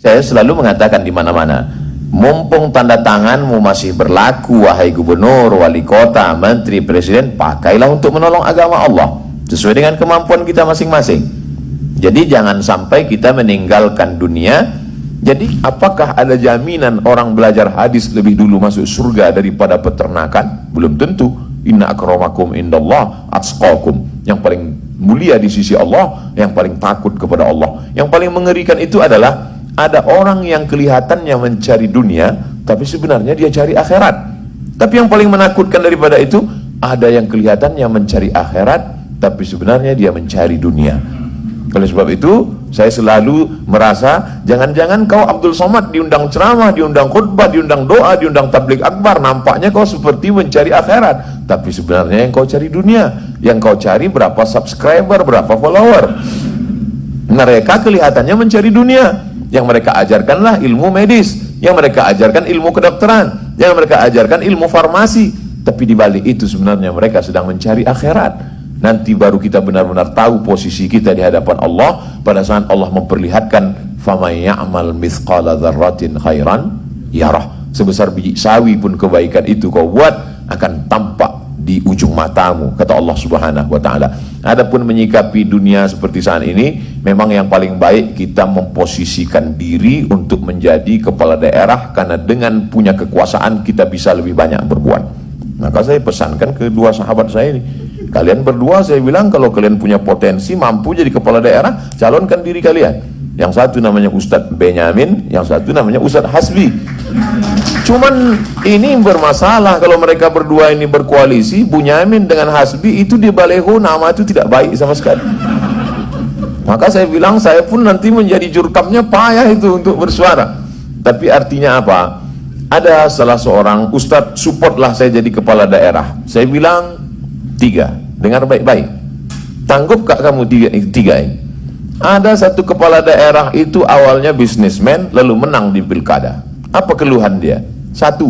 saya selalu mengatakan di mana-mana, mumpung tanda tanganmu masih berlaku, wahai gubernur, wali kota, menteri, presiden, pakailah untuk menolong agama Allah sesuai dengan kemampuan kita masing-masing. Jadi jangan sampai kita meninggalkan dunia. Jadi apakah ada jaminan orang belajar hadis lebih dulu masuk surga daripada peternakan? Belum tentu. Inna akramakum indallah atqakum. Yang paling mulia di sisi Allah, yang paling takut kepada Allah. Yang paling mengerikan itu adalah ada orang yang kelihatannya mencari dunia, tapi sebenarnya dia cari akhirat. Tapi yang paling menakutkan daripada itu, ada yang kelihatannya mencari akhirat, tapi sebenarnya dia mencari dunia. Oleh sebab itu, saya selalu merasa, jangan-jangan kau Abdul Somad diundang ceramah, diundang khutbah, diundang doa, diundang tabligh akbar, nampaknya kau seperti mencari akhirat, tapi sebenarnya yang kau cari dunia. Yang kau cari berapa subscriber, berapa follower. Mereka kelihatannya mencari dunia. Yang mereka ajarkanlah ilmu medis, yang mereka ajarkan ilmu kedokteran, yang mereka ajarkan ilmu farmasi. Tapi di balik itu sebenarnya mereka sedang mencari akhirat. Nanti baru kita benar-benar tahu posisi kita di hadapan Allah pada saat Allah memperlihatkan faman ya'mal mithqala dzarratin khairan yarah. Sebesar biji sawi pun kebaikan itu kau buat akan tampak di ujung matamu, kata Allah Subhanahu wa taala. Adapun menyikapi dunia seperti saat ini, memang yang paling baik kita memposisikan diri untuk menjadi kepala daerah, karena dengan punya kekuasaan kita bisa lebih banyak berbuat. Maka saya pesankan ke dua sahabat saya ini, kalian berdua saya bilang kalau kalian punya potensi mampu jadi kepala daerah, calonkan diri kalian. Yang satu namanya Ustadz Benyamin, yang satu namanya Ustadz Hasbi. Cuman ini bermasalah kalau mereka berdua ini berkoalisi, Bunyamin dengan Hasbi itu di baleho nama itu tidak baik sama sekali. Maka saya bilang saya pun nanti menjadi jurkamnya payah itu untuk bersuara. Tapi artinya apa? Ada salah seorang Ustadz, supportlah saya jadi kepala daerah. Saya bilang 3, dengar baik-baik. Tanggup gak kamu 3 ini? Ada satu kepala daerah itu awalnya bisnismen, lalu menang di pilkada. Apa keluhan dia? 1,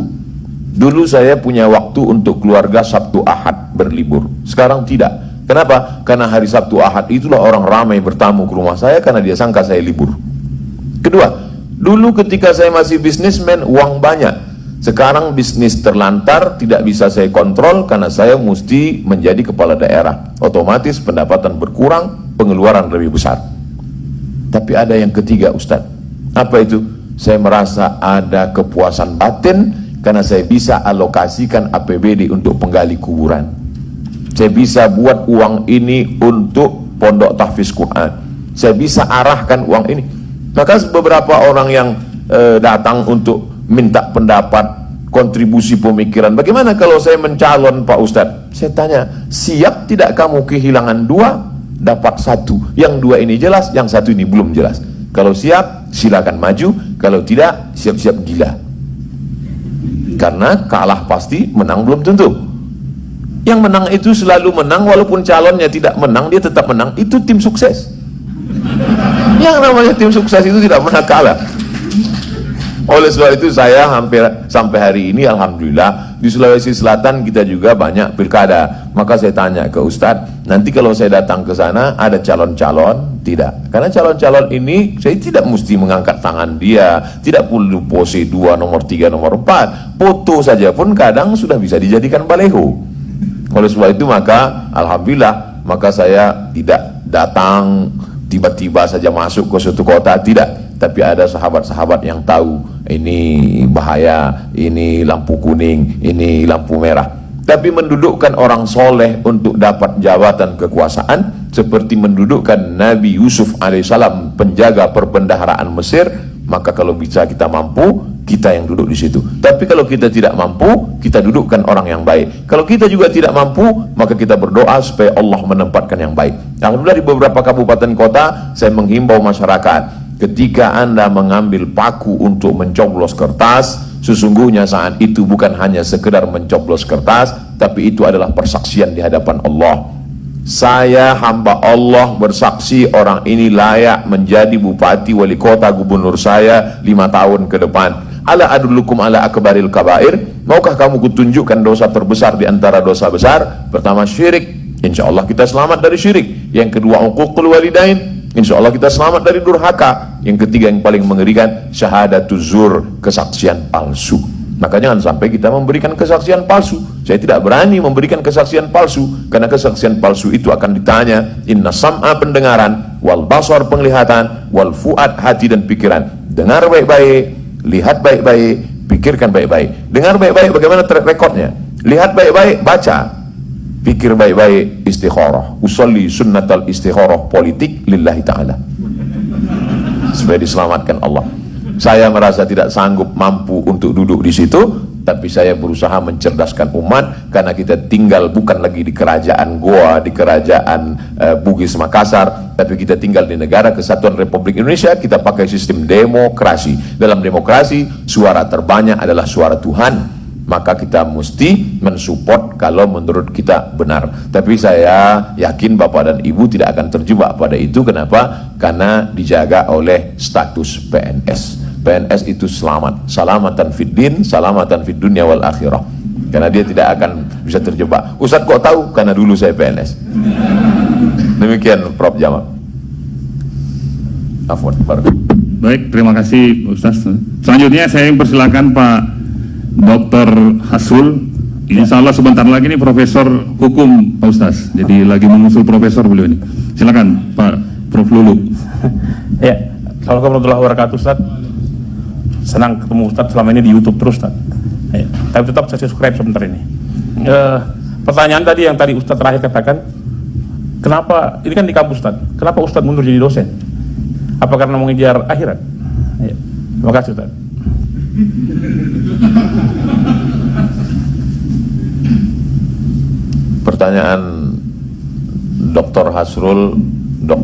dulu saya punya waktu untuk keluarga Sabtu Ahad berlibur. Sekarang tidak. Kenapa? Karena hari Sabtu Ahad itulah orang ramai bertamu ke rumah saya karena dia sangka saya libur. Kedua, dulu ketika saya masih bisnismen uang banyak. Sekarang bisnis terlantar, tidak bisa saya kontrol karena saya mesti menjadi kepala daerah. Otomatis pendapatan berkurang, pengeluaran lebih besar. Tapi ada yang ketiga Ustadz. Apa itu? Saya merasa ada kepuasan batin karena saya bisa alokasikan APBD untuk penggali kuburan. Saya bisa buat uang ini untuk pondok tahfiz Quran. Saya bisa arahkan uang ini. Maka beberapa orang yang datang untuk minta pendapat, kontribusi pemikiran, bagaimana kalau saya mencalon Pak Ustadz? Saya tanya, siap tidak kamu kehilangan 2, dapat 1? Yang 2 ini jelas, yang 1 ini belum jelas. Kalau siap, silakan maju. Kalau tidak, siap-siap gila. Karena kalah pasti, menang belum tentu. Yang menang itu selalu menang, walaupun calonnya tidak menang, dia tetap menang. Itu tim sukses. Yang namanya tim sukses itu tidak pernah kalah. Oleh sebab itu saya hampir sampai hari ini alhamdulillah di Sulawesi Selatan kita juga banyak pilkada. Maka saya tanya ke Ustadz, nanti kalau saya datang ke sana ada calon-calon? Tidak. Karena calon-calon ini saya tidak mesti mengangkat tangan dia, tidak perlu pose 2, nomor 3, nomor 4. Foto saja pun kadang sudah bisa dijadikan baleho. Oleh sebab itu maka alhamdulillah, maka saya tidak datang tiba-tiba saja masuk ke suatu kota, tidak. Tapi ada sahabat-sahabat yang tahu ini bahaya, ini lampu kuning, ini lampu merah. Tapi mendudukkan orang soleh untuk dapat jabatan kekuasaan seperti mendudukkan Nabi Yusuf alaihissalam penjaga perbendaharaan Mesir, maka kalau bisa kita mampu, kita yang duduk di situ. Tapi kalau kita tidak mampu, kita dudukkan orang yang baik. Kalau kita juga tidak mampu, maka kita berdoa supaya Allah menempatkan yang baik. Alhamdulillah di beberapa kabupaten kota saya menghimbau masyarakat, ketika Anda mengambil paku untuk mencoblos kertas, sesungguhnya saat itu bukan hanya sekedar mencoblos kertas, tapi itu adalah persaksian di hadapan Allah. Saya hamba Allah bersaksi orang ini layak menjadi bupati, wali kota, gubernur saya 5 tahun ke depan. Ala adullukum ala akbaril kabair. Maukah kamu kutunjukkan dosa terbesar di antara dosa besar? Pertama syirik, insya Allah kita selamat dari syirik. Yang kedua uququl walidain, insya Allah kita selamat dari durhaka. Yang ketiga yang paling mengerikan, syahadatuz zur, kesaksian palsu. Maka jangan sampai kita memberikan kesaksian palsu. Saya tidak berani memberikan kesaksian palsu, karena kesaksian palsu itu akan ditanya. Inna sam'a, pendengaran, wal basar, penglihatan, wal fuad, hati dan pikiran. Dengar baik-baik, lihat baik-baik, pikirkan baik-baik. Dengar baik-baik, bagaimana track recordnya? Lihat baik-baik, baca. Pikir baik-baik, istikharah. Usolli sunnatal istikharah politik lillahi ta'ala, supaya diselamatkan Allah. Saya merasa tidak sanggup mampu untuk duduk di situ, tapi saya berusaha mencerdaskan umat, karena kita tinggal bukan lagi di kerajaan Goa, di kerajaan Bugis Makassar, tapi kita tinggal di negara kesatuan Republik Indonesia. Kita pakai sistem demokrasi. Dalam demokrasi, suara terbanyak adalah suara Tuhan. Maka kita mesti mensupport kalau menurut kita benar. Tapi saya yakin Bapak dan Ibu tidak akan terjebak pada itu. Kenapa? Karena dijaga oleh status PNS. PNS itu selamat, salamatan fid din, salamatan fid dunya wal akhirah. Karena dia tidak akan bisa terjebak. Ustaz kok tahu? Karena dulu saya PNS. Demikian Prof. Jamal. Afwan, baik, terima kasih Ustaz. Selanjutnya saya persilakan Pak Dr. Hasrul. Insya Allah sebentar lagi nih Profesor Hukum Pak Ustaz. Jadi lagi mengusul Profesor beliau ini. Silakan Pak Prof. Lulu. Ya, assalamualaikum warahmatullahi wabarakatuh Ustaz. Senang ketemu Ustaz, selama ini di YouTube terus Ustaz. Ya, tapi tetap saya subscribe sebentar ini. Pertanyaan tadi yang tadi Ustaz terakhir katakan, kenapa, ini kan di kampus Ustaz, kenapa Ustaz mundur jadi dosen? Apa karena mengejar akhirat? Ya, terima kasih Ustaz. Pertanyaan Dr. Hasrul,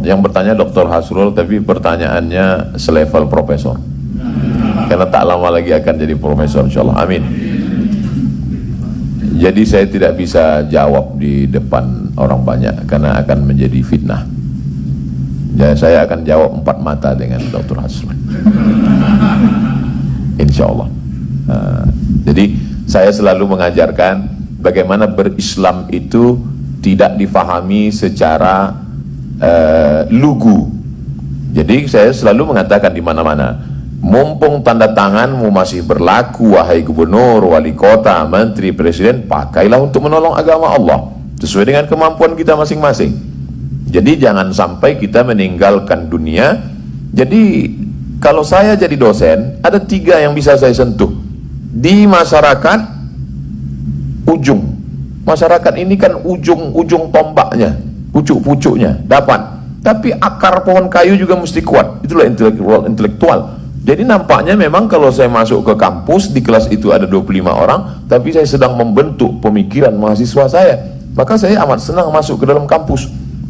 yang bertanya Dr. Hasrul, tapi pertanyaannya selevel profesor, karena tak lama lagi akan jadi profesor insyaallah, amin. Jadi saya tidak bisa jawab di depan orang banyak karena akan menjadi fitnah. Ya, saya akan jawab empat mata dengan Dr. Hasrul insyaallah. Jadi saya selalu mengajarkan bagaimana berislam itu tidak difahami secara lugu. Jadi saya selalu mengatakan di mana-mana, mumpung tanda tanganmu masih berlaku wahai gubernur, wali kota, menteri, presiden, pakailah untuk menolong agama Allah sesuai dengan kemampuan kita masing-masing. Jadi jangan sampai kita meninggalkan dunia. Jadi kalau saya jadi dosen, ada tiga yang bisa saya sentuh di masyarakat. Ujung masyarakat ini kan ujung tombaknya, pucuk-pucuknya dapat, tapi akar pohon kayu juga mesti kuat. Itulah intelektual. Jadi nampaknya memang kalau saya masuk ke kampus, di kelas itu ada 25 orang, tapi saya sedang membentuk pemikiran mahasiswa saya, maka saya amat senang masuk ke dalam kampus.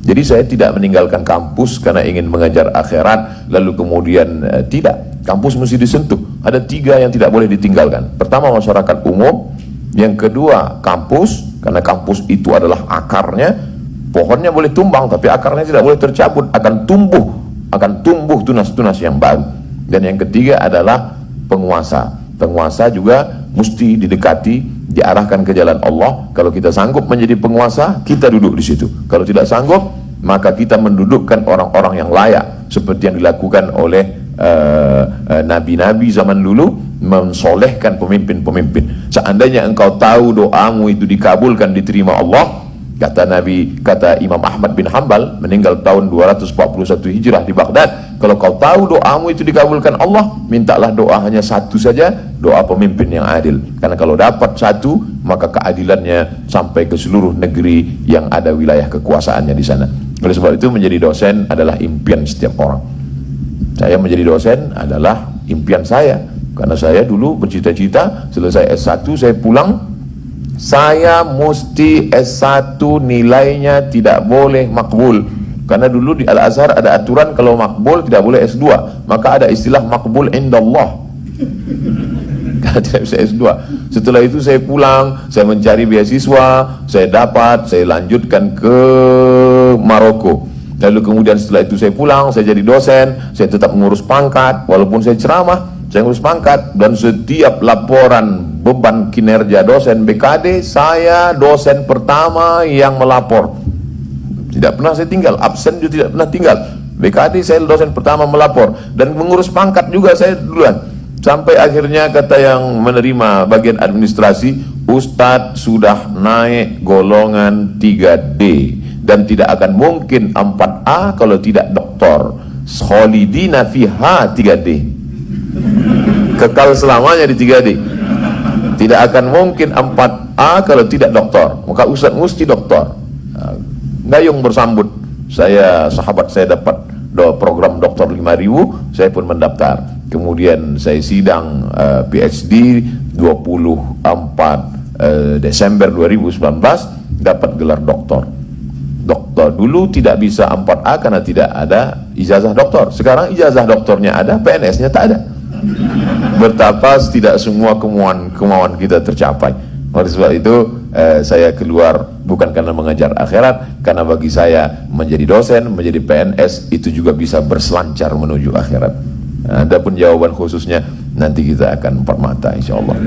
Jadi saya tidak meninggalkan kampus karena ingin mengejar akhirat lalu kemudian tidak. Kampus mesti disentuh. Ada tiga yang tidak boleh ditinggalkan. Pertama, masyarakat umum. Yang kedua, kampus, karena kampus itu adalah akarnya. Pohonnya boleh tumbang tapi akarnya tidak boleh tercabut, akan tumbuh tunas-tunas yang baru. Dan yang ketiga adalah penguasa. Penguasa juga mesti didekati, diarahkan ke jalan Allah. Kalau kita sanggup menjadi penguasa, kita duduk di situ. Kalau tidak sanggup, maka kita mendudukkan orang-orang yang layak, seperti yang dilakukan oleh nabi-nabi zaman dulu, mensolehkan pemimpin-pemimpin. Seandainya engkau tahu doamu itu dikabulkan, diterima Allah, kata Imam Ahmad bin Hanbal, meninggal tahun 241 Hijrah di Baghdad, kalau kau tahu doamu itu dikabulkan Allah, mintalah doa hanya satu saja, doa pemimpin yang adil. Karena kalau dapat satu, maka keadilannya sampai ke seluruh negeri yang ada wilayah kekuasaannya di sana. Oleh sebab itu, menjadi dosen adalah impian setiap orang. Saya menjadi dosen adalah impian saya, karena saya dulu bercita-cita selesai S1 saya pulang, saya mesti S1 nilainya tidak boleh makbul. Karena dulu di Al-Azhar ada aturan kalau makbul tidak boleh S2, maka ada istilah makbul indallah. Karena tidak bisa S2. Setelah itu saya pulang, saya mencari beasiswa, saya dapat, saya lanjutkan ke Maroko. Lalu kemudian setelah itu saya pulang, saya jadi dosen, saya tetap mengurus pangkat, walaupun saya ceramah, saya ngurus pangkat. Dan setiap laporan beban kinerja dosen BKD, saya dosen pertama yang melapor. Tidak pernah saya tinggal, absen juga tidak pernah tinggal. BKD saya dosen pertama melapor, dan mengurus pangkat juga saya duluan. Sampai akhirnya kata yang menerima bagian administrasi, Ustadz sudah naik golongan 3D dan tidak akan mungkin 4A kalau tidak doktor. Khalidina fiha 3D, kekal selamanya di 3D. Tidak akan mungkin 4A kalau tidak doktor, maka Ustadz mesti doktor. Gayung bersambut, sahabat saya dapat program doktor 5.000, saya pun mendaftar. Kemudian saya sidang PhD 24 Desember 2019, dapat gelar doktor. Doktor dulu tidak bisa 4A karena tidak ada ijazah doktor. Sekarang ijazah doktornya ada, PNS-nya tak ada. Betapa tidak semua kemauan kita tercapai. Oleh sebab itu saya keluar bukan karena mengajar akhirat, karena bagi saya menjadi dosen, menjadi PNS itu juga bisa berselancar menuju akhirat. Adapun jawaban khususnya nanti kita akan empat mata, insya Allah.